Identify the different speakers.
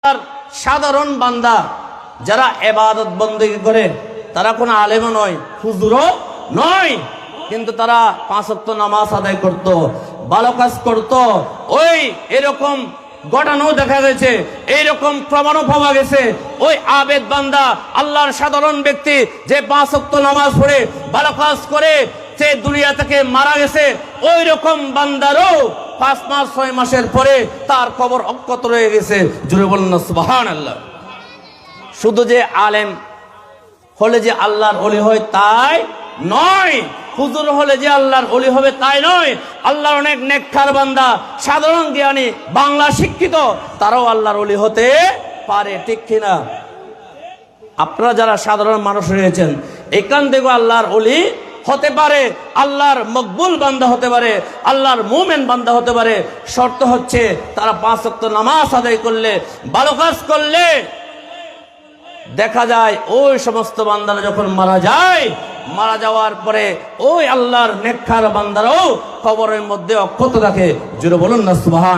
Speaker 1: আর সাধারণ বান্দা যারা ইবাদত বندگی করে তারা কোনো আলেমও নয়, হুজুরও নয়, কিন্তু তারা পাঁচ ওয়াক্ত নামাজ আদায় করত, ভালো কাজ করত। ওই এরকম ঘটনাও দেখা গেছে, এইরকম প্রমাণও পাওয়া গেছে। ওই আবেদ বান্দা, আল্লাহর সাধারণ ব্যক্তি যে পাঁচ ওয়াক্ত নামাজ পড়ে ভালো কাজ করে সে দুনিয়া থেকে মারা গেছে, ওই রকম বান্দারও 5 মাস 6 মাসের পরে তার কবর অক্ষত রয়ে গেছে। জোরে বলুন না সুবহানাল্লাহ। শুধু যে আলেম হলে যে আল্লাহর ওলি হয় তাই নয়, হুজুর হলে যে আল্লাহর ওলি হবে তাই নয়। আল্লাহর অনেক নেককার বান্দা, সাধারণ জ্ঞানী, বাংলা শিক্ষিত, তারাও আল্লাহর ওলি হতে পারে, ঠিক কিনা? আপনারা যারা সাধারণ মানুষ রয়েছেন এখান থেকে আল্লাহর ওলি হতে পারে, আল্লাহর মকবুল বান্দা হতে পারে, আল্লাহর মুমিন বান্দা হতে পারে। শর্ত হচ্ছে তারা 5 ওয়াক্ত নামাজ আদায় করলে, ভালো কাজ করলে। দেখা যায় ওই সমস্ত বান্দারা যখন মারা যায়, মারা যাওয়ার পরে ওই আল্লাহর নেককার বান্দারাও কবরের মধ্যে অক্ষত রাখে। জোরে বলুন না সুবহান।